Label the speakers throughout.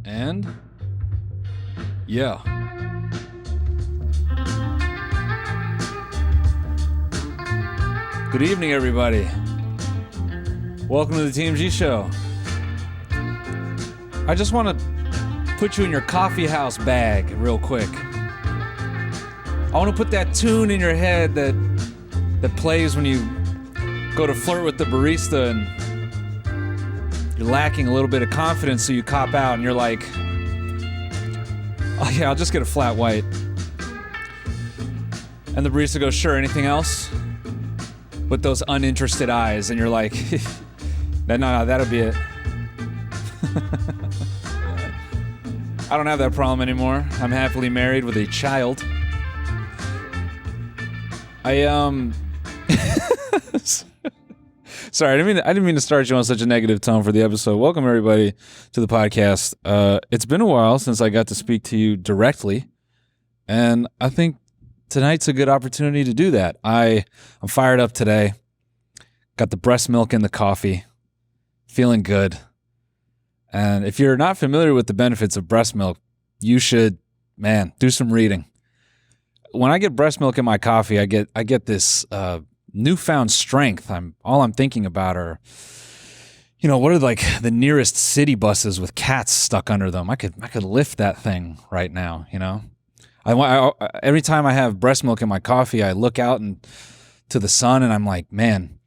Speaker 1: And yeah. Good evening, everybody. Welcome to the TMG show. I just want to put you in your coffee house bag real quick. I want to put that tune in your head that plays when you go to flirt with the barista and you're lacking a little bit of confidence, so you cop out and you're like, oh yeah, I'll just get a flat white. And the barista goes, sure, anything else? With those uninterested eyes, and you're like, no, that'll be it. I don't have that problem anymore. I'm happily married with a child. Sorry, I didn't mean to start you on such a negative tone for the episode. Welcome everybody to the podcast. It's been a while since I got to speak to you directly, and I think tonight's a good opportunity to do that. I'm fired up today. Got the breast milk in the coffee. Feeling good. And if you're not familiar with the benefits of breast milk, you should, do some reading. When I get breast milk in my coffee, I get this newfound strength. All I'm thinking about are, what are like the nearest city buses with cats stuck under them? I could lift that thing right now, I every time I have breast milk in my coffee, I look out to the sun and I'm like, man,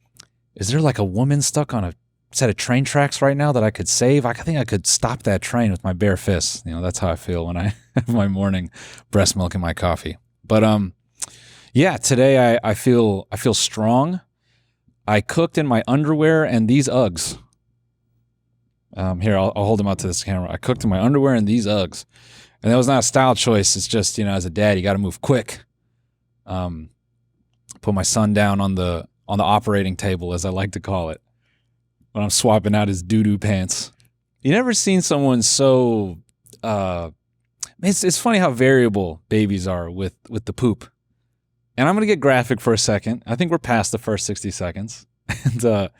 Speaker 1: is there like a woman stuck on a set of train tracks right now that I could save? I think I could stop that train with my bare fists. That's how I feel when I have my morning breast milk in my coffee. But today I feel strong. I cooked in my underwear and these Uggs. Here, I'll hold them out to this camera. I cooked in my underwear and these Uggs. And that was not a style choice. It's just, as a dad, you got to move quick. Put my son down on the operating table, as I like to call it, when I'm swapping out his doo-doo pants. You never seen someone so... It's funny how variable babies are with the poop. And I'm going to get graphic for a second. I think we're past the first 60 seconds. And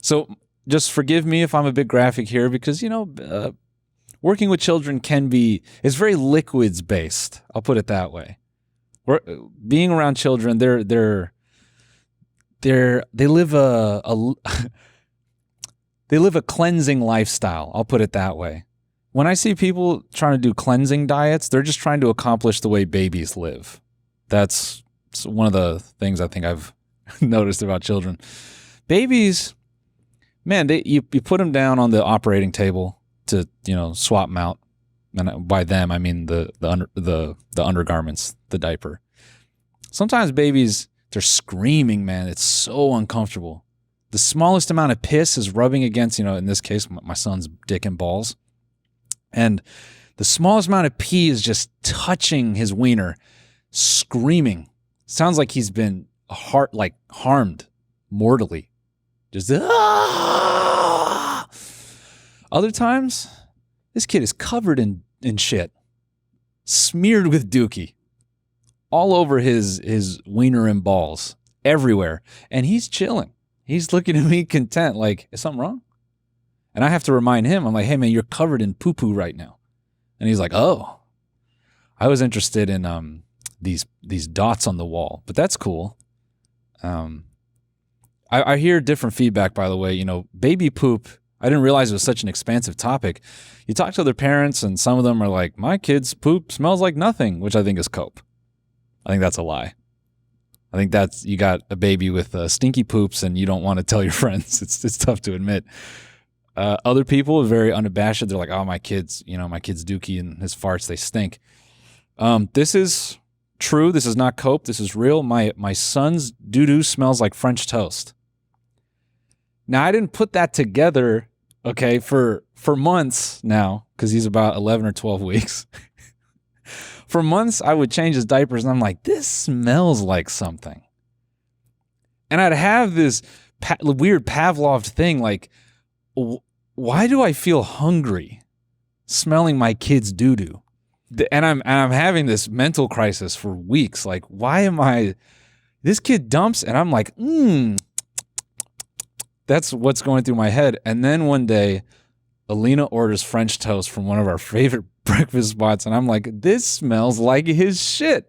Speaker 1: so just forgive me if I'm a bit graphic here because, working with children it's very liquids based. I'll put it that way. Being around children, they live they live a cleansing lifestyle. I'll put it that way. When I see people trying to do cleansing diets, they're just trying to accomplish the way babies live. That's one of the things I think I've noticed about children. Babies, you put them down on the operating table to swap them out, and by them I mean the undergarments, the diaper. Sometimes babies, they're screaming, man. It's so uncomfortable. The smallest amount of piss is rubbing against, in this case, my son's dick and balls. And the smallest amount of pee is just touching his wiener, screaming. Sounds like he's been harmed mortally. Just, ah! Other times, this kid is covered in shit, smeared with dookie, all over his wiener and balls, everywhere. And he's chilling. He's looking at me content, like, is something wrong? And I have to remind him, I'm like, hey man, you're covered in poo-poo right now. And he's like, oh, I was interested in these dots on the wall, but that's cool. I hear different feedback, by the way. Baby poop, I didn't realize it was such an expansive topic. You talk to other parents and some of them are like, my kid's poop smells like nothing, which I think is cope. I think that's a lie. I think that's, you got a baby with stinky poops and you don't want to tell your friends. It's tough to admit. Other people are very unabashed. They're like, oh, my kid's dookie and his farts, they stink. This is true. This is not cope. This is real. My son's doo-doo smells like French toast. Now, I didn't put that together, okay, for months now, because he's about 11 or 12 weeks. For months, I would change his diapers, and I'm like, this smells like something. And I'd have this weird Pavlov thing, like, why do I feel hungry smelling my kid's doo-doo? And I'm having this mental crisis for weeks. Like, why am I? This kid dumps, and I'm like, That's what's going through my head. And then one day, Alina orders French toast from one of our favorite breakfast spots, and I'm like, this smells like his shit.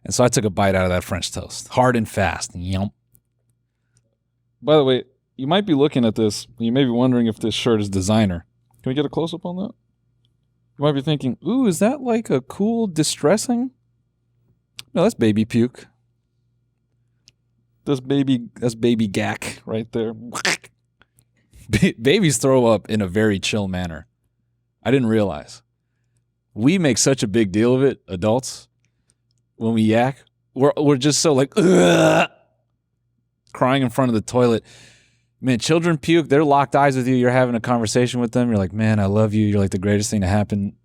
Speaker 1: And so I took a bite out of that French toast, hard and fast. Yum. By the way, you might be looking at this, and you may be wondering if this shirt is designer. Can we get a close-up on that? You might be thinking, ooh, is that like a cool distressing? No, that's baby puke. That's baby gack right there. Babies throw up in a very chill manner. I didn't realize. We make such a big deal of it, adults, when we yak. We're just so like, ugh, crying in front of the toilet. Man, children puke. They're locked eyes with you. You're having a conversation with them. You're like, man, I love you. You're like the greatest thing to happen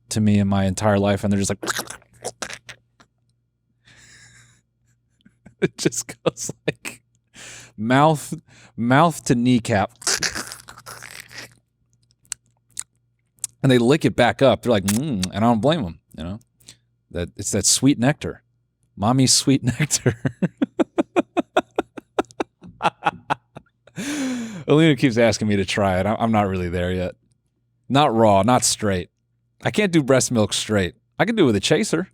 Speaker 1: to me in my entire life. And they're just like, it just goes like mouth to kneecap. And they lick it back up. They're like, and I don't blame them. You know, that it's that sweet nectar, mommy's sweet nectar. Alina keeps asking me to try it. I'm not really there yet. Not raw, not straight. I can't do breast milk straight. I can do it with a chaser,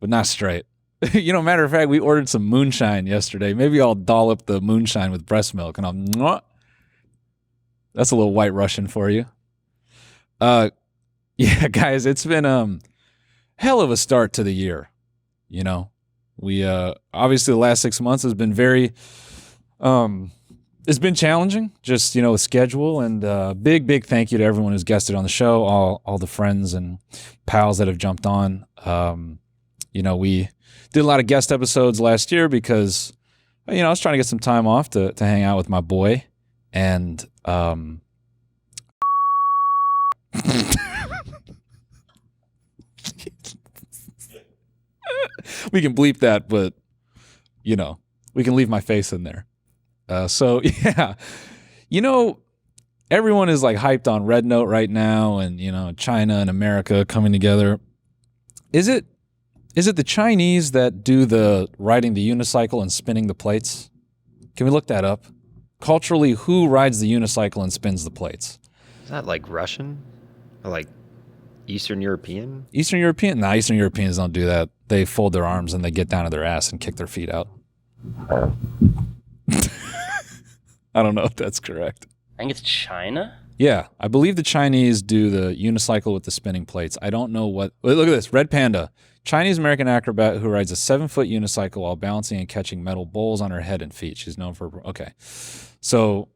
Speaker 1: but not straight. You know, matter of fact, we ordered some moonshine yesterday. Maybe I'll dollop the moonshine with breast milk, and I'll. That's a little White Russian for you. Yeah, guys, it's been hell of a start to the year. You know, we obviously the last 6 months has been very it's been challenging, just, you know, with schedule, and big thank you to everyone who's guested on the show, all the friends and pals that have jumped on. You know, we did a lot of guest episodes last year because, you know, I was trying to get some time off to hang out with my boy, and we can bleep that, but, you know, we can leave my face in there. So, yeah, you know, everyone is like hyped on Red Note right now, and, you know, China and America coming together. Is it the Chinese that do the riding the unicycle and spinning the plates? Can we look that up? Culturally, who rides the unicycle and spins the plates?
Speaker 2: Is that like Russian? Or like Eastern European?
Speaker 1: Eastern European? Nah, Eastern Europeans don't do that. They fold their arms and they get down to their ass and kick their feet out. I don't know if that's correct.
Speaker 3: I think it's China.
Speaker 1: Yeah, I believe the Chinese do the unicycle with the spinning plates. I don't know what. Look at this. Red Panda. Chinese-American acrobat who rides a 7-foot unicycle while balancing and catching metal bowls on her head and feet. She's known for... Okay. So,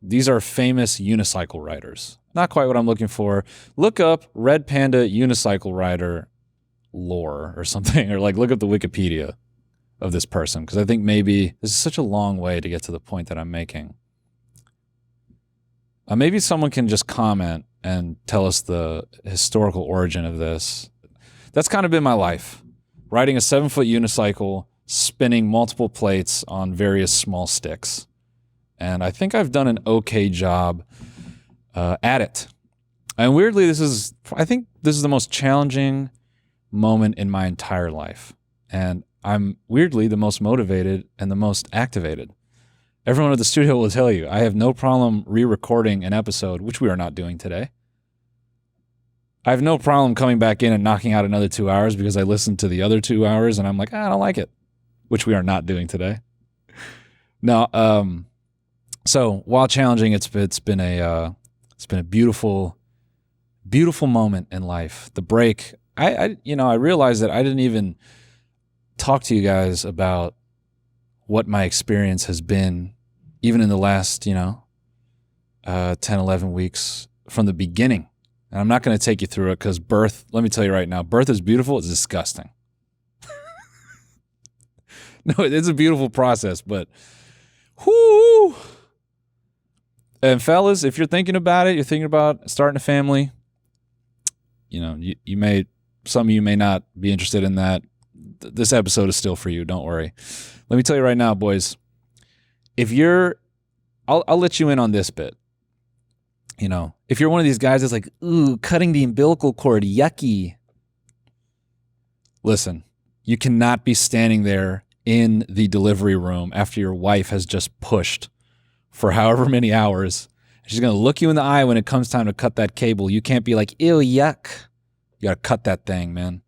Speaker 1: these are famous unicycle riders. Not quite what I'm looking for. Look up Red Panda unicycle rider lore or something. Or like look up the Wikipedia of this person, because I think maybe this is such a long way to get to the point that I'm making. Maybe someone can just comment and tell us the historical origin of this. That's kind of been my life. Riding a 7-foot unicycle, spinning multiple plates on various small sticks. And I think I've done an okay job at it. And weirdly, I think this is the most challenging moment in my entire life. And I'm weirdly the most motivated and the most activated. Everyone at the studio will tell you, I have no problem re-recording an episode, which we are not doing today. I have no problem coming back in and knocking out another 2 hours because I listened to the other 2 hours and I'm like, I don't like it, which we are not doing today. No, so while challenging, it's been a beautiful moment in life. The break, I realized that I didn't even talk to you guys about what my experience has been, even in the last, 10, 11 weeks from the beginning. And I'm not going to take you through it because birth, let me tell you right now, birth is beautiful. It's disgusting. No, it's a beautiful process, but whoo. And fellas, if you're thinking about it, you're thinking about starting a family, some of you may not be interested in that. This episode is still for you. Don't worry. Let me tell you right now, boys, I'll let you in on this bit. If you're one of these guys that's like, ooh, cutting the umbilical cord, yucky. Listen, you cannot be standing there in the delivery room after your wife has just pushed for however many hours She's going to look you in the eye when it comes time to cut that cable. You can't be like, ew, yuck. You got to cut that thing, man.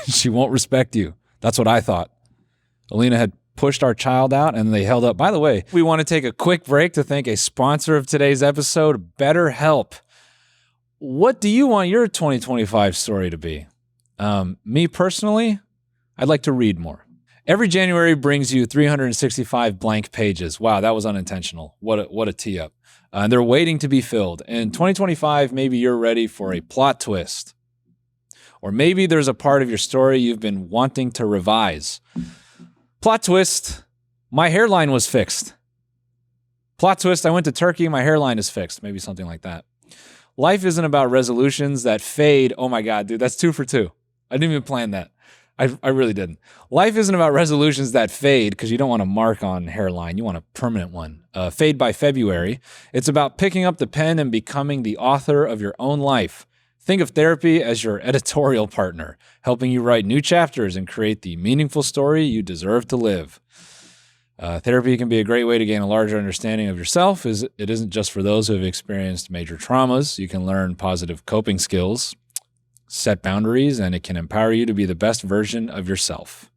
Speaker 1: She won't respect you. That's what I thought. Alina had pushed our child out and they held up. By the way, we want to take a quick break to thank a sponsor of today's episode, BetterHelp. What do you want your 2025 story to be? Me personally, I'd like to read more. Every January brings you 365 blank pages. Wow, that was unintentional. What a tee up. And they're waiting to be filled. In 2025, maybe you're ready for a plot twist. Or maybe there's a part of your story you've been wanting to revise. Plot twist, my hairline was fixed. Plot twist, I went to Turkey, my hairline is fixed. Maybe something like that. Life isn't about resolutions that fade. Oh my God, dude, that's 2 for 2. I didn't even plan that. I really didn't. Life isn't about resolutions that fade because you don't want a mark on hairline. You want a permanent one. Fade by February. It's about picking up the pen and becoming the author of your own life. Think of therapy as your editorial partner, helping you write new chapters and create the meaningful story you deserve to live. Therapy can be a great way to gain a larger understanding of yourself. It isn't just for those who have experienced major traumas. You can learn positive coping skills, set boundaries, and it can empower you to be the best version of yourself.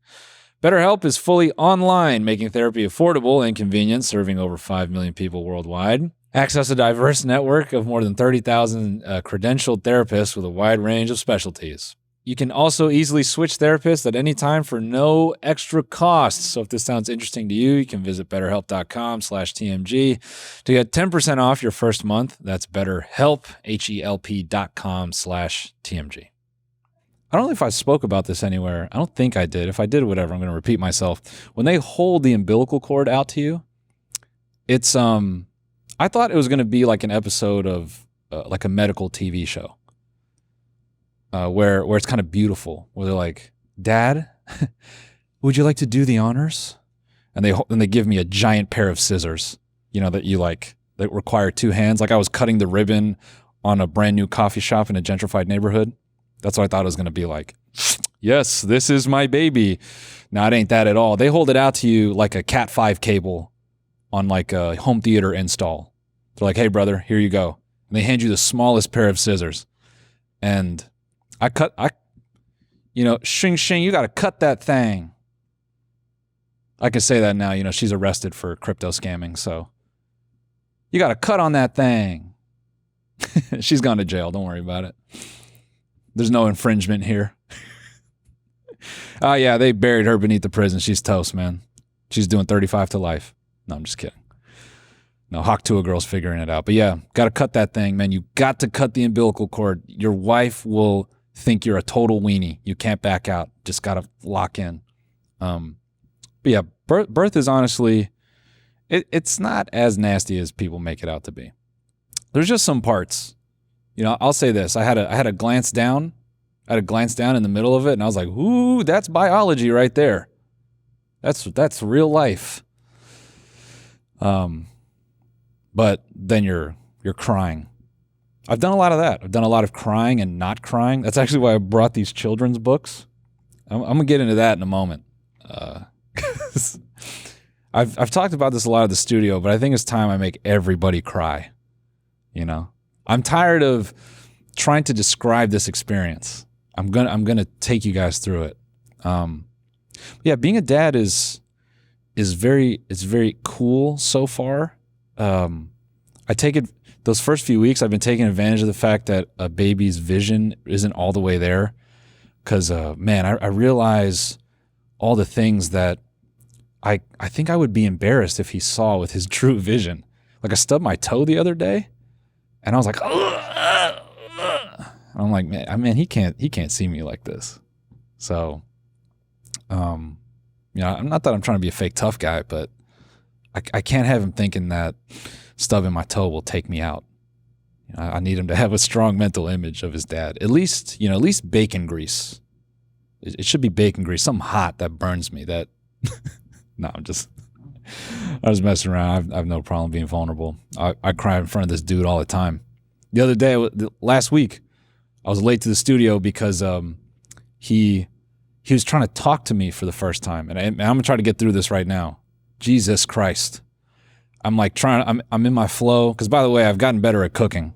Speaker 1: BetterHelp is fully online, making therapy affordable and convenient, serving over 5 million people worldwide. Access a diverse network of more than 30,000 credentialed therapists with a wide range of specialties. You can also easily switch therapists at any time for no extra cost. So if this sounds interesting to you, you can visit betterhelp.com/TMG to get 10% off your first month. That's BetterHelp, HELP.com/TMG. I don't know if I spoke about this anywhere. I don't think I did. If I did, whatever, I'm going to repeat myself. When they hold the umbilical cord out to you, it's, I thought it was going to be like an episode of like a medical TV show. Where it's kind of beautiful, where they're like, Dad, would you like to do the honors? And they give me a giant pair of scissors, that require 2 hands. Like I was cutting the ribbon on a brand new coffee shop in a gentrified neighborhood. That's what I thought it was going to be like. Yes, this is my baby. No, it ain't that at all. They hold it out to you like a Cat 5 cable on like a home theater install. They're like, hey, brother, here you go. And they hand you the smallest pair of scissors. And shing, shing, you got to cut that thing. I can say that now, she's arrested for crypto scamming. So you got to cut on that thing. She's gone to jail. Don't worry about it. There's no infringement here. Oh, yeah, they buried her beneath the prison. She's toast, man. She's doing 35 to life. No, I'm just kidding. No, Hawk Tua girl's figuring it out. But yeah, got to cut that thing, man. You got to cut the umbilical cord. Your wife will think you're a total weenie. You can't back out. Just got to lock in. But yeah, birth is honestly, it's not as nasty as people make it out to be. There's just some parts. I'll say this. I had a glance down. I had a glance down in the middle of it, and I was like, ooh, that's biology right there. That's real life. But then you're crying. I've done a lot of that. I've done a lot of crying and not crying. That's actually why I brought these children's books. I'm going to get into that in a moment. I've talked about this a lot at the studio, but I think it's time I make everybody cry. I'm tired of trying to describe this experience. I'm gonna take you guys through it. Yeah, being a dad is very cool so far. I take it those first few weeks. I've been taking advantage of the fact that a baby's vision isn't all the way there, because man, I realize all the things that I think I would be embarrassed if he saw with his true vision. Like I stubbed my toe the other day, and I was like, I'm like, man, he can't see me like this. So, I'm not that I'm trying to be a fake tough guy, but I can't have him thinking that stubbing my toe will take me out. I need him to have a strong mental image of his dad. At least bacon grease. It should be bacon grease, something hot that burns me. That no, I was messing around. I have no problem being vulnerable. I cry in front of this dude all the time. The other day, last week, I was late to the studio because he was trying to talk to me for the first time. And I'm going to try to get through this right now. Jesus Christ. I'm like I'm in my flow. Because by the way, I've gotten better at cooking.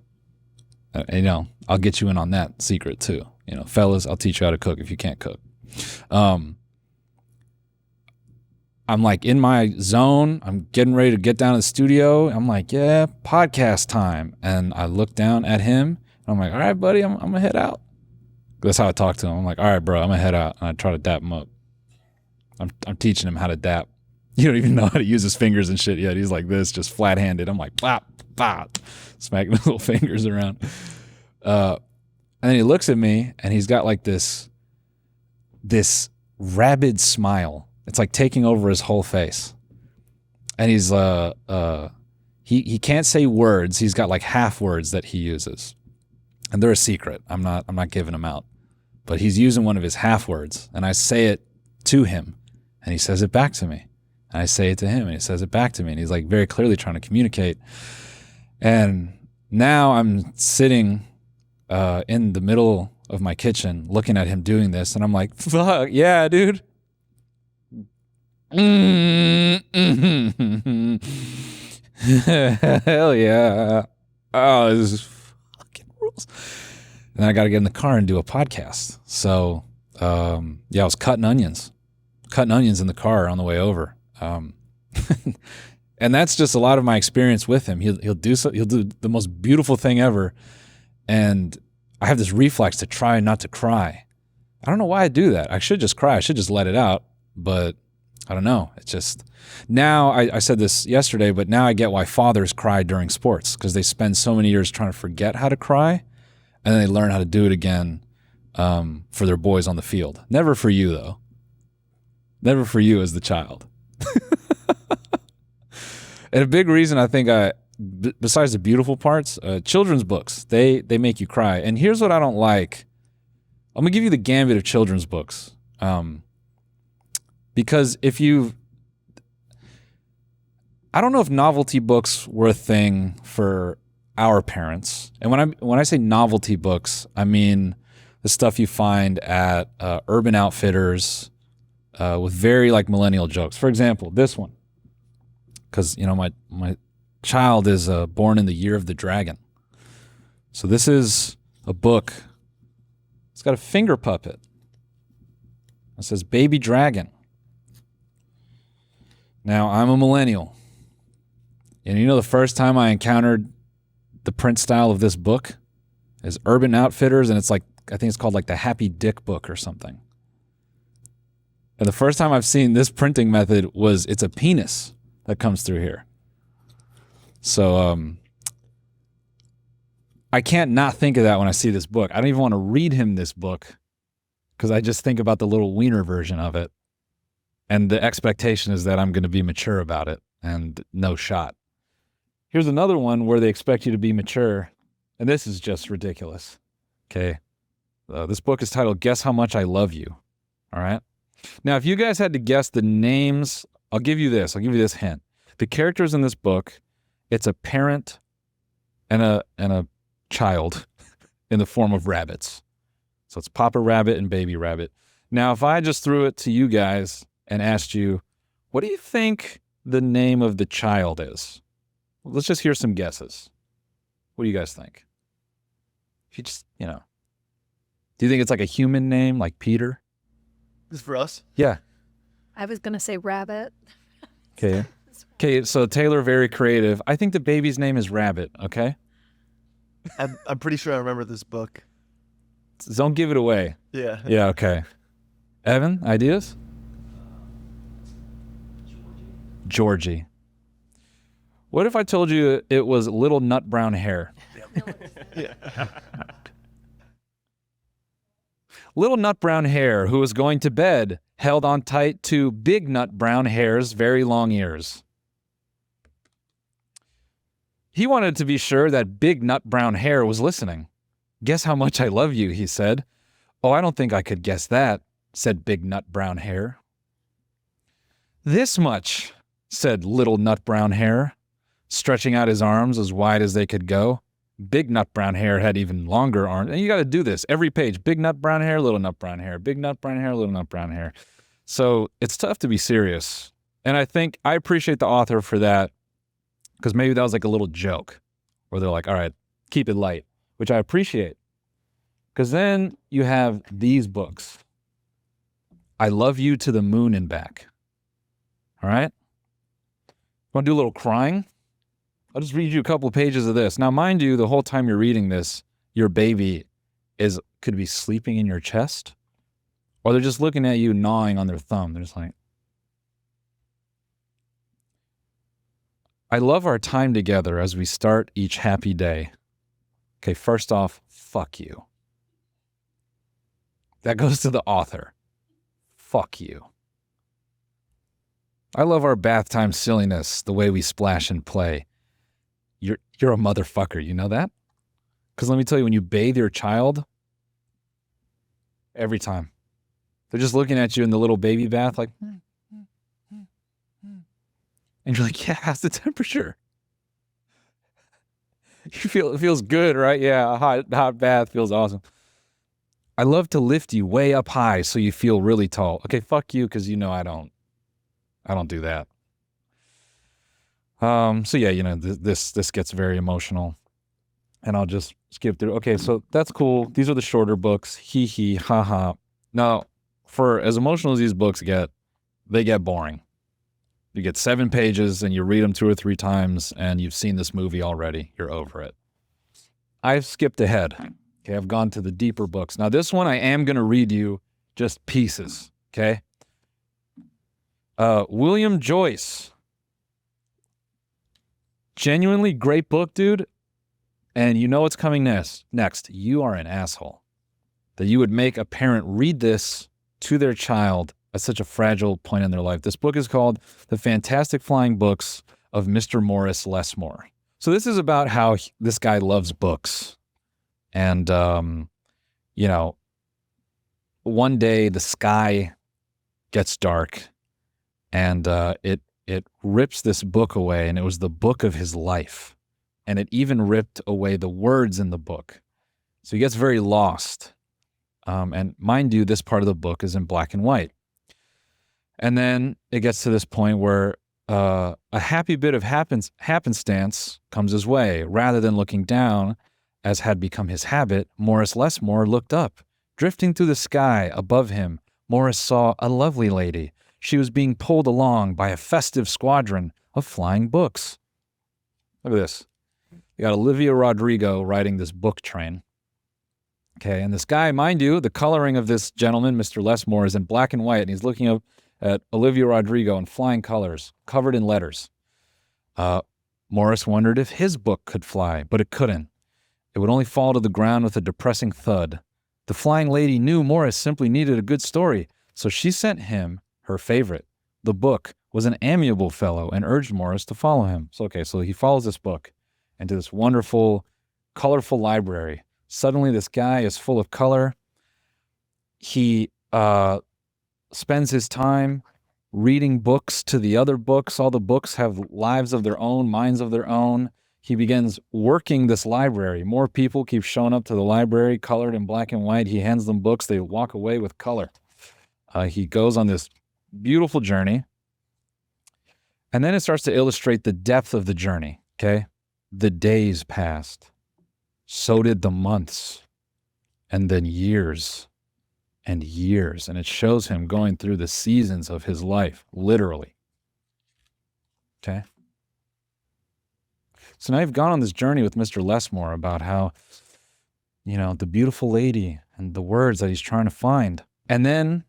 Speaker 1: I'll get you in on that secret too. Fellas, I'll teach you how to cook if you can't cook. I'm like in my zone. I'm getting ready to get down to the studio. I'm like, yeah, podcast time. And I look down at him. I'm like, all right, buddy, I'm gonna head out. That's how I talk to him. I'm like, all right, bro, I'm gonna head out. And I try to dap him up. I'm teaching him how to dap. You don't even know how to use his fingers and shit yet. He's like this, just flat-handed. I'm like, bop, bop, smacking his little fingers around. And then he looks at me, and he's got like this rabid smile. It's like taking over his whole face. And he's he can't say words. He's got like half words that he uses. And they're a secret. I'm not giving them out. But he's using one of his half words, and I say it to him, and he says it back to me. And I say it to him, and he says it back to me. And he's like very clearly trying to communicate. And now I'm sitting in the middle of my kitchen looking at him doing this, and I'm like, fuck, yeah, dude. Hell yeah. Oh, this is fucking rules. And then I got to get in the car and do a podcast. So, I was cutting onions in the car on the way over. And that's just a lot of my experience with him. He'll do the most beautiful thing ever. And I have this reflex to try not to cry. I don't know why I do that. I should just cry. I should just let it out. But I don't know. It's just now I said this yesterday, but now I get why fathers cry during sports, because they spend so many years trying to forget how to cry, and then they learn how to do it again for their boys on the field. Never for you, though. Never for you as the child. And a big reason I think besides the beautiful parts, children's books, they make you cry. And here's what I don't like. I'm going to give you the gambit of children's books. Because I don't know if novelty books were a thing for our parents. And when I say novelty books, I mean the stuff you find at Urban Outfitters with very like millennial jokes. For example, this one, because my child is born in the year of the dragon. So this is a book. It's got a finger puppet. It says Baby Dragon. Now, I'm a millennial. And the first time I encountered the print style of this book is Urban Outfitters, and it's like, I think it's called like the Happy Dick book or something. And the first time I've seen this printing method it's a penis that comes through here. So I can't not think of that when I see this book. I don't even want to read him this book because I just think about the little wiener version of it. And the expectation is that I'm going to be mature about it, and no shot. Here's another one where they expect you to be mature, and this is just ridiculous. Okay. This book is titled Guess How Much I Love You. All right. Now, if you guys had to guess the names, I'll give you this hint. The characters in this book, it's a parent and a child in the form of rabbits. So it's Papa Rabbit and Baby Rabbit. Now, if I just threw it to you guys and asked you, what do you think the name of the child is? Well, let's just hear some guesses. What do you guys think? If you just, do you think it's like a human name, like Peter?
Speaker 3: This is for us?
Speaker 1: Yeah.
Speaker 4: I was going to say rabbit.
Speaker 1: Okay. Okay, so Taylor, very creative. I think the baby's name is Rabbit, okay?
Speaker 3: I'm pretty sure I remember this book.
Speaker 1: Don't give it away.
Speaker 3: Yeah.
Speaker 1: Yeah, okay. Evan, ideas? Georgie. What if I told you it was Little Nut Brown Hair?
Speaker 3: Yeah.
Speaker 1: Little Nut Brown Hair, who was going to bed, held on tight to Big Nut Brown Hair's very long ears. He wanted to be sure that Big Nut Brown Hair was listening. Guess how much I love you, he said. Oh, I don't think I could guess that, said Big Nut Brown Hair. This much, said Little Nut Brown Hair, stretching out his arms as wide as they could go. Big Nut Brown Hair had even longer arms. And you got to do this every page. Big Nut Brown Hair, Little Nut Brown Hair. Big Nut Brown Hair, Little Nut Brown Hair. So it's tough to be serious. And I appreciate the author for that. Because maybe that was like a little joke where they're like, all right, keep it light, which I appreciate. Because then you have these books. I Love You to the Moon and Back. All right? Want to do a little crying? I'll just read you a couple of pages of this. Now, mind you, the whole time you're reading this, your baby could be sleeping in your chest, or they're just looking at you gnawing on their thumb. They're just like, I love our time together as we start each happy day. Okay, first off, fuck you. That goes to the author. Fuck you. I love our bath time silliness, the way we splash and play. You're a motherfucker, you know that? Because let me tell you, when you bathe your child, every time, they're just looking at you in the little baby bath like, and you're like, yeah, how's the temperature? You feel, it feels good, right? Yeah, a hot bath feels awesome. I love to lift you way up high so you feel really tall. Okay, fuck you, because you know I don't do that. So yeah, you know, this gets very emotional, and I'll just skip through. Okay, so that's cool. These are the shorter books. Hee hee, ha ha. Now, for as emotional as these books get, they get boring. You get 7 pages and you read them 2 or 3 times and you've seen this movie already. You're over it. I've skipped ahead. Okay, I've gone to the deeper books. Now, this one I am going to read you just pieces, okay? William Joyce. Genuinely great book, dude. And you know what's coming next. You are an asshole. That you would make a parent read this to their child at such a fragile point in their life. This book is called The Fantastic Flying Books of Mr. Morris Lesmore. So this is about how this guy loves books. And, you know, one day the sky gets dark and it rips this book away, and it was the book of his life. And it even ripped away the words in the book. So he gets very lost. And mind you, this part of the book is in black and white. And then it gets to this point where a happy bit of happenstance comes his way. Rather than looking down, as had become his habit, Morris Lesmore looked up. Drifting through the sky above him, Morris saw a lovely lady. She was being pulled along by a festive squadron of flying books. Look at this. You got Olivia Rodrigo riding this book train. Okay, and this guy, mind you, the coloring of this gentleman, Mr. Lesmore, is in black and white, and he's looking up at Olivia Rodrigo in flying colors, covered in letters. Morris wondered if his book could fly, but it couldn't. It would only fall to the ground with a depressing thud. The flying lady knew Morris simply needed a good story, so she sent him her favorite. The book was an amiable fellow and urged Morris to follow him. So he follows this book into this wonderful, colorful library. Suddenly, this guy is full of color. He spends his time reading books to the other books. All the books have lives of their own, minds of their own. He begins working this library. More people keep showing up to the library, colored in black and white. He hands them books. They walk away with color. He goes on this beautiful journey. And then it starts to illustrate the depth of the journey, okay? The days passed. So did the months. And then years and years. And it shows him going through the seasons of his life, literally. Okay? So now you've gone on this journey with Mr. Lesmore about how, you know, the beautiful lady and the words that he's trying to find. And then,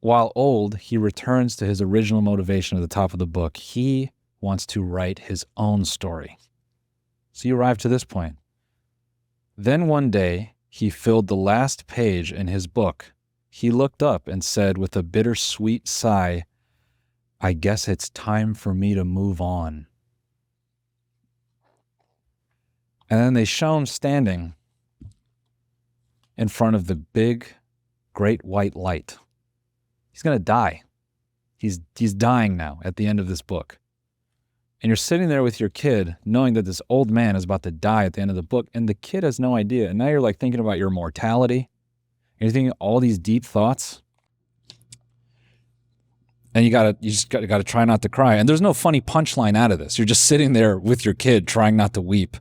Speaker 1: while old, he returns to his original motivation at the top of the book. He wants to write his own story. So you arrive to this point. Then one day, he filled the last page in his book. He looked up and said with a bittersweet sigh, "I guess it's time for me to move on." And then they show him standing in front of the big, great white light. He's going to die. He's dying now at the end of this book. And you're sitting there with your kid knowing that this old man is about to die at the end of the book, and the kid has no idea. And now you're like thinking about your mortality. And you're thinking all these deep thoughts. And you just gotta try not to cry. And there's no funny punchline out of this. You're just sitting there with your kid trying not to weep.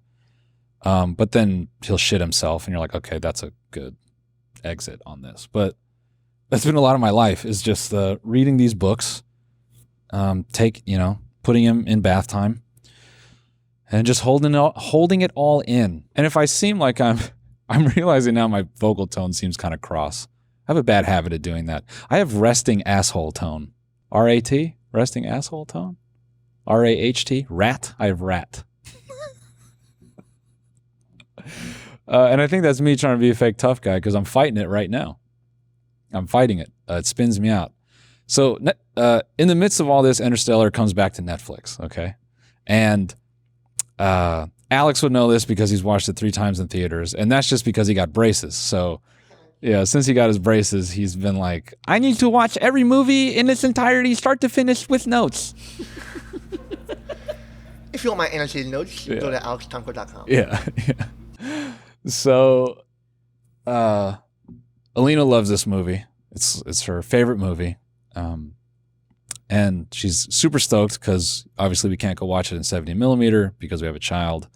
Speaker 1: But then he'll shit himself and you're like, okay, that's a good exit on this. But that's been a lot of my life, is just reading these books, putting him in bath time and just holding it all in. And if I seem like I'm realizing now my vocal tone seems kind of cross. I have a bad habit of doing that. I have resting asshole tone. R-A-T? Resting asshole tone? R-A-H-T? Rat? I have rat. And I think that's me trying to be a fake tough guy because I'm fighting it right now. I'm fighting it. It spins me out. So in the midst of all this, Interstellar comes back to Netflix, okay? And Alex would know this because he's watched it 3 times in theaters, and that's just because he got braces. So yeah, since he got his braces, he's been like, I need to watch every movie in its entirety, start to finish, with notes.
Speaker 3: If you want my annotated notes, go to alextonko.com.
Speaker 1: Yeah. So Alina loves this movie. It's her favorite movie. And she's super stoked because obviously we can't go watch it in 70 millimeter because we have a child.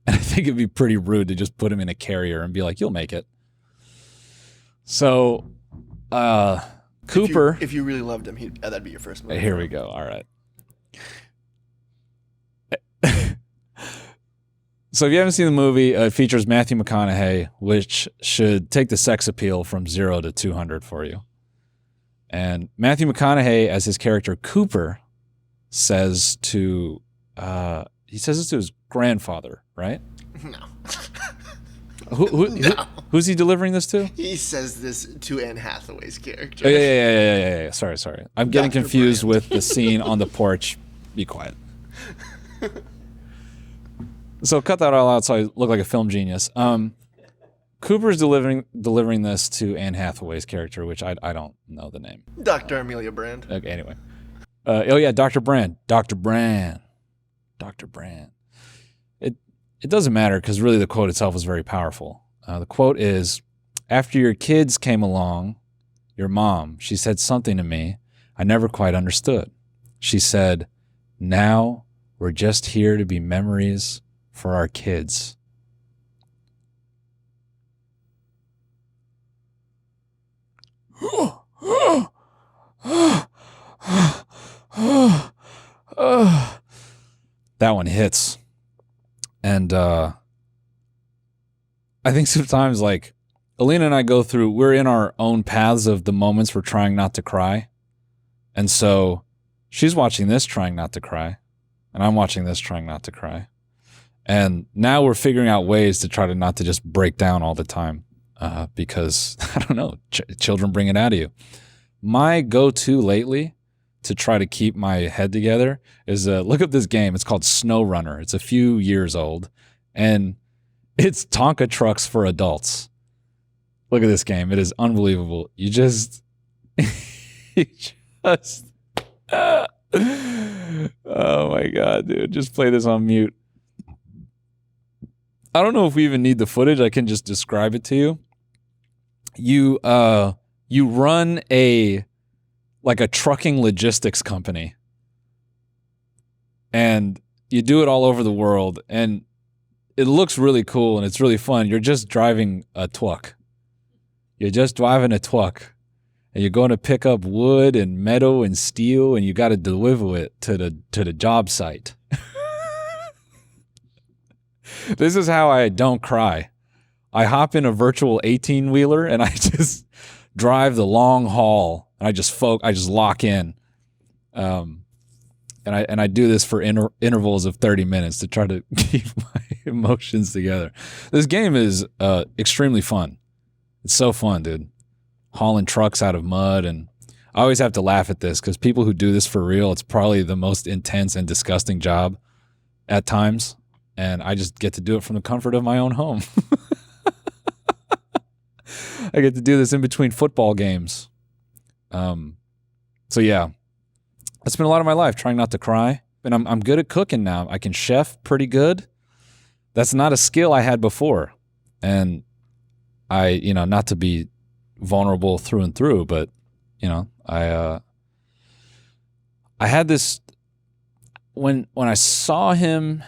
Speaker 1: And I think it'd be pretty rude to just put him in a carrier and be like, you'll make it. So Cooper.
Speaker 3: If you really loved him, that'd be your first movie.
Speaker 1: Here we go. All right. So if you haven't seen the movie, it features Matthew McConaughey, which should take the sex appeal from 0 to 200 for you. And Matthew McConaughey, as his character Cooper, says to his grandfather, right?
Speaker 3: No.
Speaker 1: Who's he delivering this to?
Speaker 3: He says this to Anne Hathaway's character.
Speaker 1: Yeah. Sorry. I'm getting
Speaker 3: Dr.
Speaker 1: confused
Speaker 3: Brand.
Speaker 1: with the scene on the porch. Be quiet. So cut that all out so I look like a film genius. Cooper's delivering this to Anne Hathaway's character, which I don't know the name.
Speaker 3: Dr. Amelia Brand.
Speaker 1: Okay, anyway. Dr. Brand. It doesn't matter because really the quote itself is very powerful. The quote is, after your kids came along, your mom, she said something to me I never quite understood. She said, now we're just here to be memories for our kids. That one hits. And I think sometimes, like, Alina and I we're in our own paths of the moments we're trying not to cry. And so she's watching this trying not to cry. And I'm watching this trying not to cry. And now we're figuring out ways to try to not to just break down all the time. Because, I don't know, children bring it out of you. My go-to lately to try to keep my head together is look up this game. It's called SnowRunner. It's a few years old. And it's Tonka trucks for adults. Look at this game. It is unbelievable. You just... oh my God, dude. Just play this on mute. I don't know if we even need the footage. I can just describe it to you. You run a trucking logistics company, and you do it all over the world, and it looks really cool and it's really fun. You're just driving a truck. You're just driving a truck, and you're going to pick up wood and metal and steel, and you got to deliver it to the job site. This is how I don't cry. I hop in a virtual 18-wheeler and I just drive the long haul. And I just lock in. And I do this for intervals of 30 minutes to try to keep my emotions together. This game is extremely fun. It's so fun, dude. Hauling trucks out of mud. And I always have to laugh at this because people who do this for real, it's probably the most intense and disgusting job at times. And I just get to do it from the comfort of my own home. I get to do this in between football games. So yeah, I spent a lot of my life trying not to cry, and I'm good at cooking now. I can chef pretty good. That's not a skill I had before. And I, not to be vulnerable through and through, but I I had this when I saw him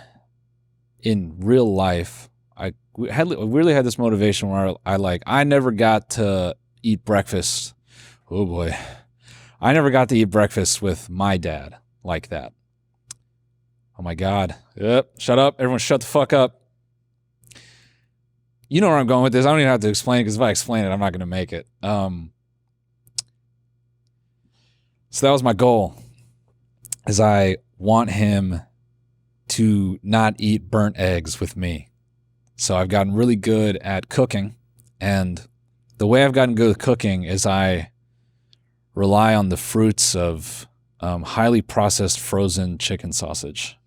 Speaker 1: in real life. I really had this motivation where I never got to eat breakfast. Oh boy, I never got to eat breakfast with my dad like that. Oh my God. Yep. Shut up. Everyone shut the fuck up. You know where I'm going with this. I don't even have to explain it because if I explain it, I'm not going to make it. So that was my goal, is I want him to not eat burnt eggs with me. So I've gotten really good at cooking. And the way I've gotten good at cooking is I rely on the fruits of highly processed frozen chicken sausage.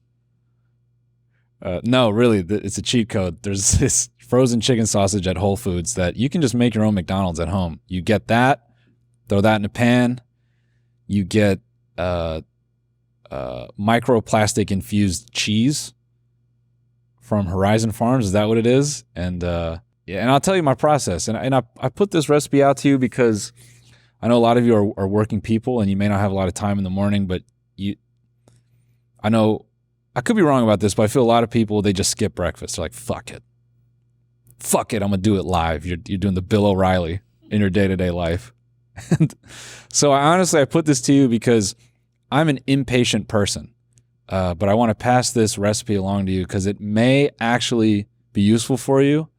Speaker 1: No, really, it's a cheat code. There's this frozen chicken sausage at Whole Foods that you can just make your own McDonald's at home. You get that, throw that in a pan. You get microplastic infused cheese from Horizon Farms. Is that what it is? And yeah, and I'll tell you my process. And I put this recipe out to you because I know a lot of you are working people and you may not have a lot of time in the morning, but I know I could be wrong about this, but I feel a lot of people, they just skip breakfast. They're like, fuck it. Fuck it, I'm going to do it live. You're doing the Bill O'Reilly in your day-to-day life. And so I put this to you because I'm an impatient person, but I want to pass this recipe along to you because it may actually be useful for you,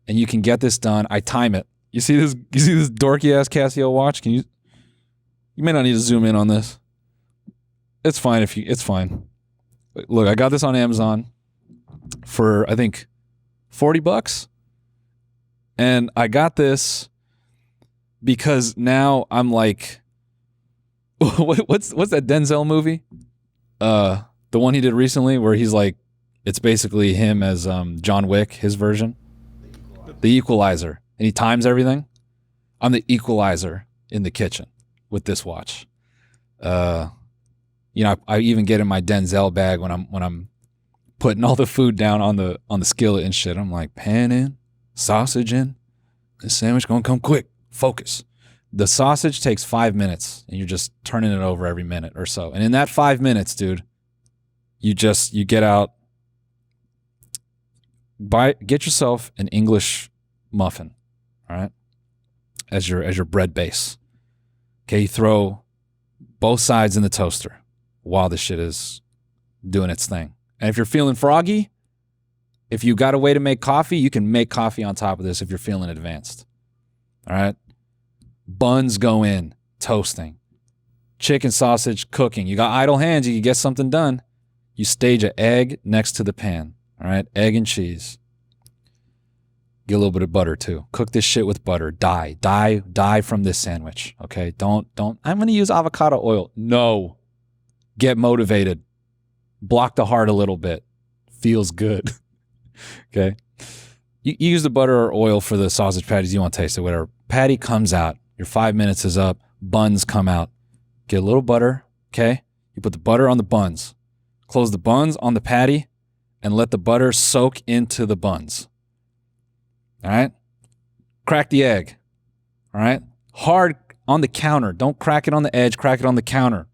Speaker 1: and you can get this done. I time it. You see this dorky-ass Casio watch? You may not need to zoom in on this. It's fine it's fine. Look, I got this on Amazon for, I think, $40. And I got this because now I'm like, what's that Denzel movie? The one he did recently where he's like, it's basically him as John Wick, his version. The Equalizer. And he times everything. I'm the equalizer in the kitchen with this watch. You know, I even get in my Denzel bag when I'm putting all the food down on the skillet and shit. I'm like, pan in, sausage in, this sandwich gonna come quick. Focus. The sausage takes 5 minutes, and you're just turning it over every minute or so. And in that 5 minutes, dude, you get out, get yourself an English muffin, all right, as your bread base. Okay, you throw both sides in the toaster while this shit is doing its thing. And if you're feeling froggy, if you got a way to make coffee, you can make coffee on top of this if you're feeling advanced. All right? Buns go in, toasting. Chicken sausage, cooking. You got idle hands, you can get something done. You stage an egg next to the pan. All right? Egg and cheese. Get a little bit of butter too. Cook this shit with butter. Die from this sandwich. Okay? Don't. I'm going to use avocado oil. No. Get motivated. Block the heart a little bit. Feels good. Okay? You use the butter or oil for the sausage patties. You want to taste it, whatever. Patty comes out. Your 5 minutes is up. Buns come out. Get a little butter. Okay? You put the butter on the buns. Close the buns on the patty and let the butter soak into the buns. All right? Crack the egg. All right? Hard on the counter. Don't crack it on the edge. Crack it on the counter.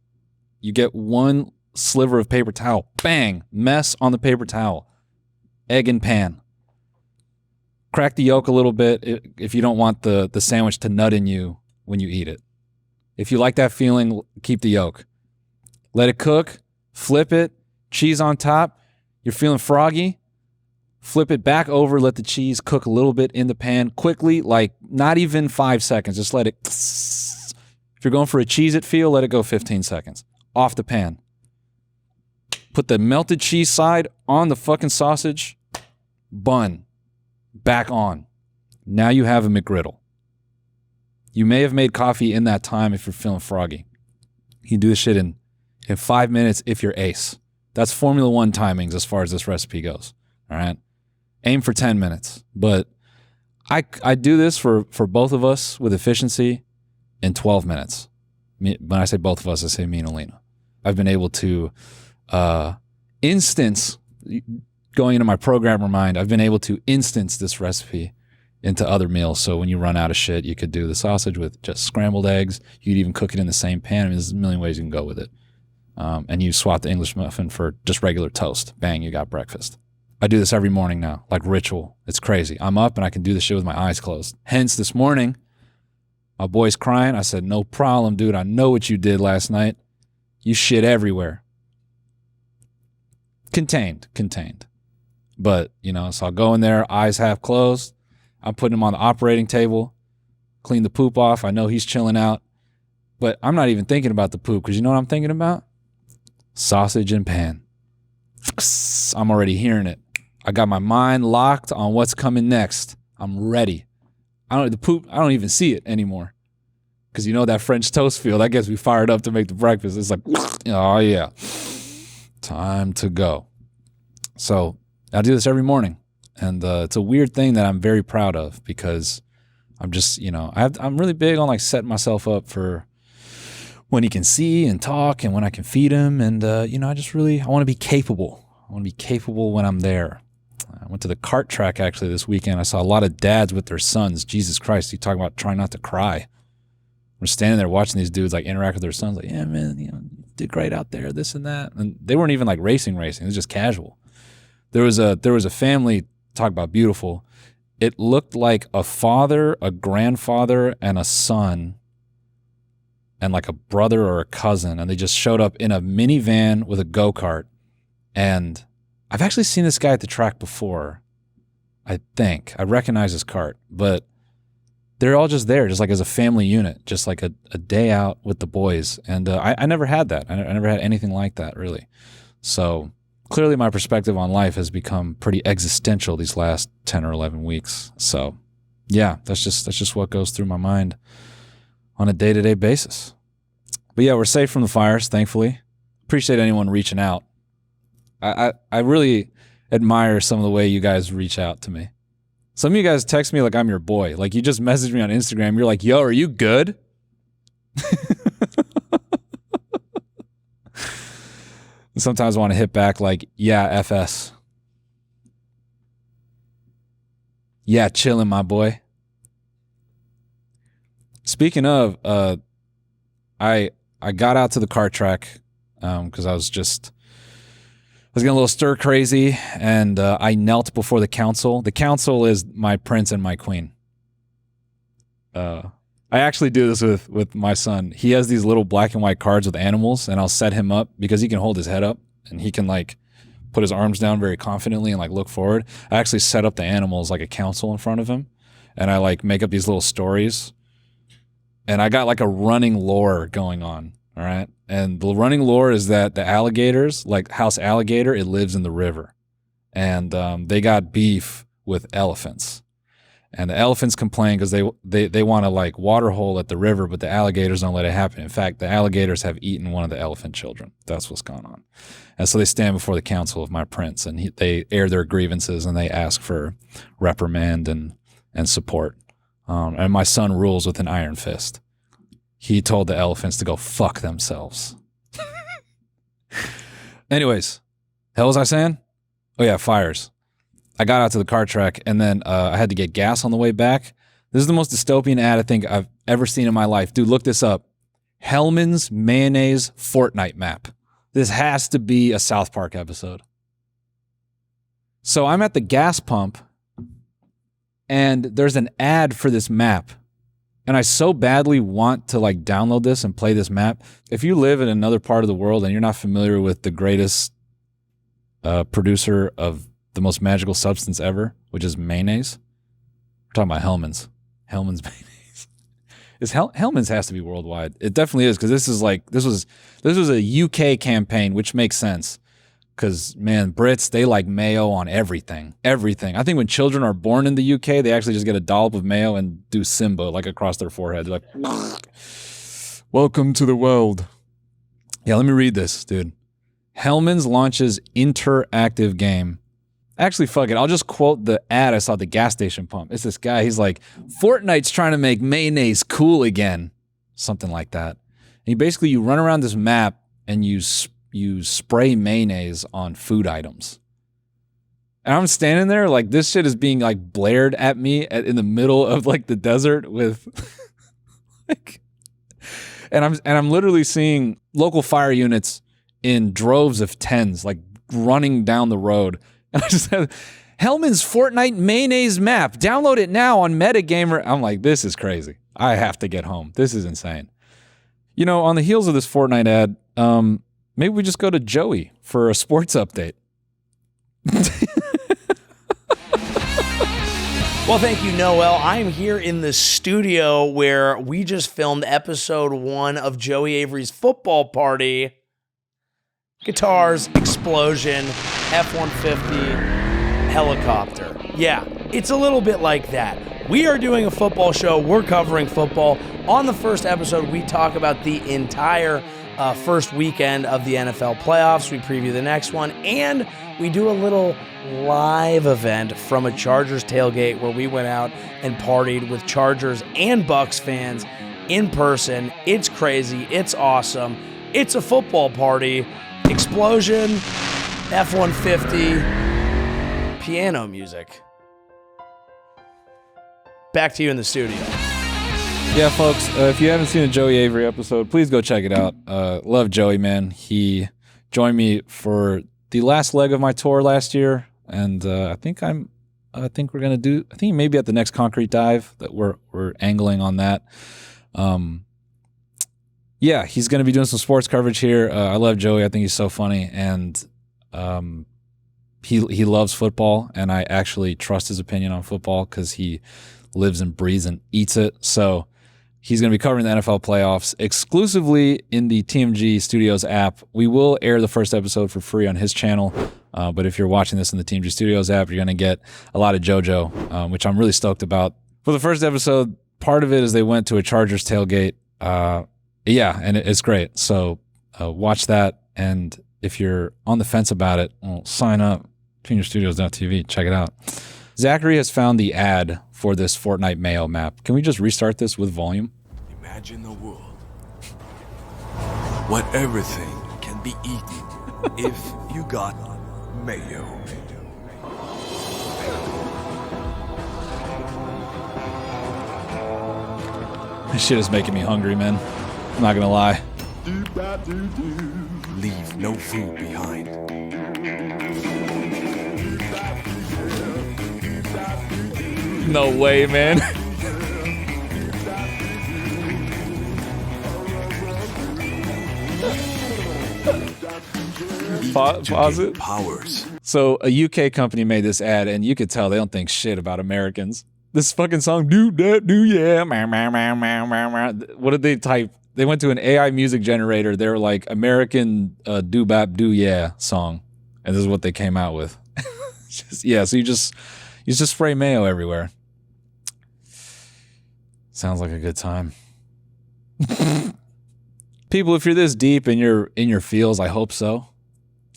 Speaker 1: You get one sliver of paper towel. Bang. Mess on the paper towel. Egg in pan. Crack the yolk a little bit if you don't want the sandwich to nut in you when you eat it. If you like that feeling, keep the yolk. Let it cook. Flip it. Cheese on top. You're feeling froggy. Flip it back over. Let the cheese cook a little bit in the pan quickly, like not even 5 seconds. Just let it. If you're going for a Cheez-It feel, let it go 15 seconds. Off the pan. Put the melted cheese side on the fucking sausage. Bun. Back on. Now you have a McGriddle. You may have made coffee in that time if you're feeling froggy. You can do this shit in 5 minutes if you're ace. That's Formula One timings as far as this recipe goes. All right? Aim for 10 minutes. But I do this for both of us with efficiency in 12 minutes. When I say both of us, I say me and Alina. I've been able to instance, going into my programmer mind, I've been able to instance this recipe into other meals. So when you run out of shit, you could do the sausage with just scrambled eggs. You could even cook it in the same pan. I mean, there's a million ways you can go with it. and you swap the English muffin for just regular toast. Bang, you got breakfast. I do this every morning now, like ritual. It's crazy. I'm up and I can do this shit with my eyes closed. Hence, this morning, my boy's crying. I said, no problem, dude. I know what you did last night. You shit everywhere. Contained. But, so I'll go in there, eyes half closed. I'm putting him on the operating table, clean the poop off. I know he's chilling out. But I'm not even thinking about the poop because you know what I'm thinking about? Sausage and pan. I'm already hearing it. I got my mind locked on what's coming next. I'm ready. I don't even see it anymore. Because that French toast feel, that gets me fired up to make the breakfast. It's like, oh yeah, time to go. So I do this every morning. And it's a weird thing that I'm very proud of because I'm just, I'm really big on like setting myself up for when he can see and talk and when I can feed him. And, I want to be capable. I want to be capable when I'm there. I went to the kart track actually this weekend. I saw a lot of dads with their sons. Jesus Christ, you talking about trying not to cry. We're standing there watching these dudes like interact with their sons. Like, yeah, man, you did great out there, this and that. And they weren't even like racing. It was just casual. There was a family, talk about beautiful. It looked like a father, a grandfather, and a son, and like a brother or a cousin. And they just showed up in a minivan with a go-kart. And I've actually seen this guy at the track before, I think. I recognize his kart, but they're all just there, just like as a family unit, just like a day out with the boys. And I never had that. I never had anything like that, really. So clearly my perspective on life has become pretty existential these last 10 or 11 weeks. So yeah, that's just what goes through my mind on a day-to-day basis. But yeah, we're safe from the fires, thankfully. Appreciate anyone reaching out. I really admire some of the way you guys reach out to me. Some of you guys text me like I'm your boy. Like you just message me on Instagram. You're like, yo, are you good? And sometimes I want to hit back like, yeah, FS. Yeah, chilling, my boy. Speaking of, I got out to the kart track because I was getting a little stir crazy, and I knelt before the council. The council is my prince and my queen. I actually do this with my son. He has these little black and white cards with animals, and I'll set him up because he can hold his head up and he can like put his arms down very confidently and like look forward. I actually set up the animals like a council in front of him, and I like make up these little stories. And I got like a running lore going on. All right. And the running lore is that the alligators, like house alligator, it lives in the river. And they got beef with elephants. And the elephants complain because they want to like water hole at the river, but the alligators don't let it happen. In fact, the alligators have eaten one of the elephant children. That's what's going on. And so they stand before the council of my prince, and they air their grievances, and they ask for reprimand and support. And my son rules with an iron fist. He told the elephants to go fuck themselves. Anyways, hell was I saying? Oh yeah, fires. I got out to the kart track, and then I had to get gas on the way back. This is the most dystopian ad I think I've ever seen in my life. Dude, look this up. Hellmann's mayonnaise Fortnite map. This has to be a South Park episode. So I'm at the gas pump, and there's an ad for this map. And I so badly want to like download this and play this map. If you live in another part of the world and you're not familiar with the greatest producer of the most magical substance ever, which is mayonnaise, we're talking about Hellmann's. Hellmann's mayonnaise. Hellmann's has to be worldwide. It definitely is, because this was a UK campaign, which makes sense. Because, man, Brits, they like mayo on everything. Everything. I think when children are born in the UK, they actually just get a dollop of mayo and do Simba, like, across their forehead. They're like, welcome to the world. Yeah, let me read this, dude. Hellmann's launches interactive game. Actually, fuck it. I'll just quote the ad I saw at the gas station pump. It's this guy. He's like, Fortnite's trying to make mayonnaise cool again. Something like that. And you run around this map and you spray mayonnaise on food items. And I'm standing there like this shit is being like blared at me in the middle of like the desert with like, and I'm literally seeing local fire units in droves of tens, like running down the road. And I just had Hellmann's Fortnite mayonnaise map. Download it now on Metagamer. I'm like, this is crazy. I have to get home. This is insane. You know, on the heels of this Fortnite ad, maybe we just go to Joey for a sports update.
Speaker 5: Well, thank you, Noel. I'm here in the studio where we just filmed episode 1 of Joey Avery's football party. Guitars, explosion, F-150, helicopter. Yeah, it's a little bit like that. We are doing a football show. We're covering football. On the first episode, we talk about the entire first weekend of the NFL playoffs. We preview the next one, and we do a little live event from a Chargers tailgate where we went out and partied with Chargers and Bucks fans in person. It's crazy. It's awesome. It's a football party. Explosion, F-150, piano music. Back to you in the studio.
Speaker 1: Yeah, folks, if you haven't seen a Joey Avery episode, please go check it out. Love Joey, man. He joined me for the last leg of my tour last year, and I think we're gonna do. I think maybe at the next Concrete Dive that we're angling on that. Yeah, he's gonna be doing some sports coverage here. I love Joey. I think he's so funny, and he loves football, and I actually trust his opinion on football because he lives and breathes and eats it. So he's going to be covering the NFL playoffs exclusively in the TMG Studios app. We will air the first episode for free on his channel, but if you're watching this in the TMG Studios app, you're going to get a lot of JoJo, which I'm really stoked about. For the first episode, part of it is they went to a Chargers tailgate. Yeah, and it's great. So watch that, and if you're on the fence about it, well, sign up, TMGstudios.tv, check it out. Zachary has found the ad for this Fortnite Mayo map. Can we just restart this with volume?
Speaker 6: Imagine a world where everything can be eaten if you got mayo.
Speaker 1: This shit is making me hungry, man. I'm not gonna lie.
Speaker 6: Leave no food behind.
Speaker 1: No way, man. Pause it.
Speaker 6: Powers.
Speaker 1: So a UK company made this ad, and you could tell they don't think shit about Americans. This fucking song, do that, do yeah. What did they type? They went to an AI music generator. They were like, American do bap do yeah song, and this is what they came out with. So you just spray mayo everywhere. Sounds like a good time. People, if you're this deep in your feels, I hope so.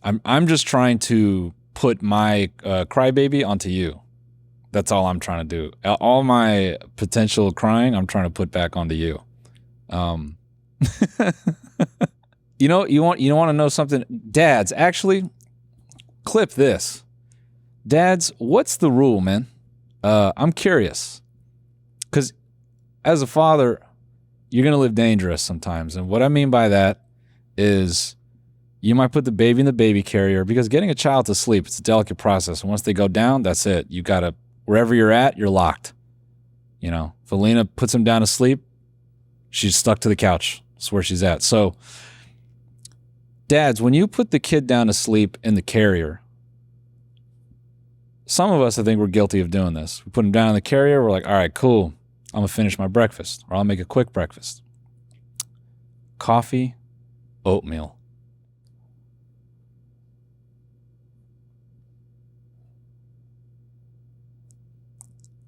Speaker 1: I'm just trying to put my crybaby onto you. That's all I'm trying to do. All my potential crying, I'm trying to put back onto you. You want to know something? Dads, actually, clip this. Dads, what's the rule, man? I'm curious. Because as a father, you're going to live dangerous sometimes. And what I mean by that is you might put the baby in the baby carrier, because getting a child to sleep, it's a delicate process. And once they go down, that's it. You got to, wherever you're at, you're locked. You know, if Alina puts him down to sleep, she's stuck to the couch. That's where she's at. So, dads, when you put the kid down to sleep in the carrier, some of us, I think, we're guilty of doing this. We put him down in the carrier. We're like, all right, cool. I'm going to finish my breakfast, or I'll make a quick breakfast. Coffee, oatmeal.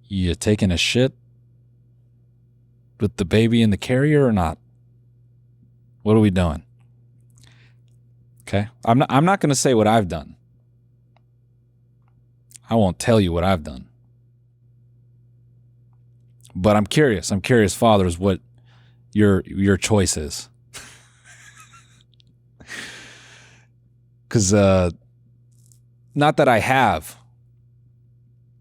Speaker 1: You taking a shit with the baby in the carrier or not? What are we doing? Okay. I'm not going to say what I've done. I won't tell you what I've done. But I'm curious. I'm curious, fathers, what your choice is. Because not that I have,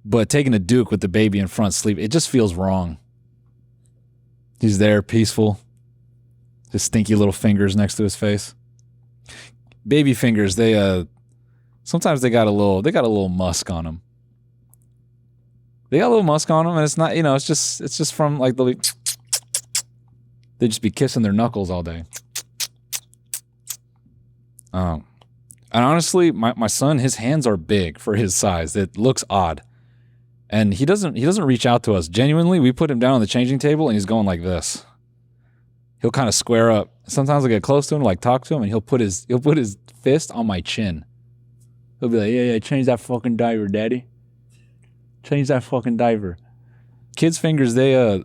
Speaker 1: but taking a Duke with the baby in front sleep, it just feels wrong. He's there, peaceful, his stinky little fingers next to his face. baby fingers, they sometimes they got a little musk on them. They got a little musk on them, and it's not, it's just from like they just be kissing their knuckles all day. And honestly, my son, his hands are big for his size. It looks odd. And he doesn't reach out to us. Genuinely, we put him down on the changing table and he's going like this. He'll kind of square up. Sometimes I'll get close to him, like talk to him, and he'll put his fist on my chin. He'll be like, yeah, change that fucking diaper, daddy. Change that fucking diaper. Kids' fingers, they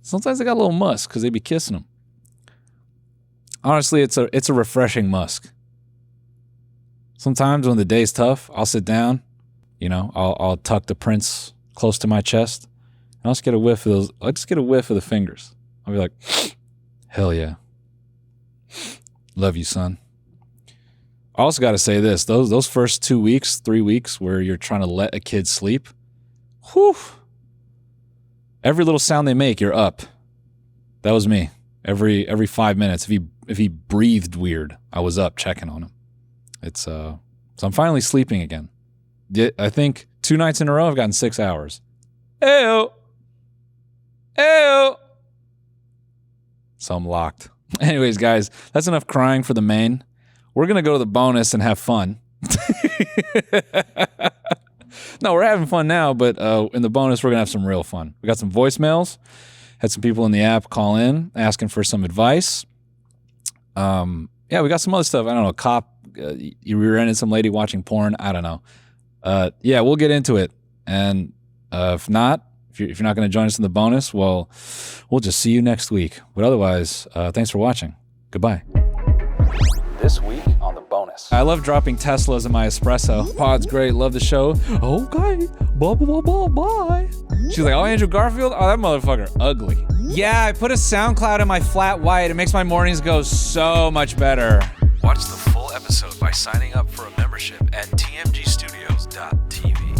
Speaker 1: sometimes they got a little musk because they be kissing them. Honestly, it's a refreshing musk. Sometimes when the day's tough, I'll sit down, I'll tuck the prince close to my chest, and I'll just get a whiff of those. I'll just get a whiff of the fingers. I'll be like, hell yeah. Love you, son. I also got to say this, those first 2 weeks, 3 weeks where you're trying to let a kid sleep, whew. Every little sound they make, you're up. That was me. Every 5 minutes. If he breathed weird, I was up checking on him. So I'm finally sleeping again. I think 2 nights in a row I've gotten 6 hours. Ew. So I'm locked. Anyways, guys, that's enough crying for the main. We're going to go to the bonus and have fun. No, we're having fun now, but in the bonus, we're going to have some real fun. We got some voicemails. Had some people in the app call in asking for some advice. Yeah, we got some other stuff. I don't know, cop, you rear-ended some lady watching porn. I don't know. Yeah, we'll get into it. And if not, if you're not going to join us in the bonus, well, we'll just see you next week. But otherwise, thanks for watching. Goodbye. This week on the bonus. I love dropping Teslas in my espresso. Pod's great. Love the show. Okay. Bye. She's like, oh, Andrew Garfield? Oh, that motherfucker. Ugly. Yeah, I put a SoundCloud in my flat white. It makes my mornings go so much better.
Speaker 6: Watch the full episode by signing up for a membership at tmgstudios.tv.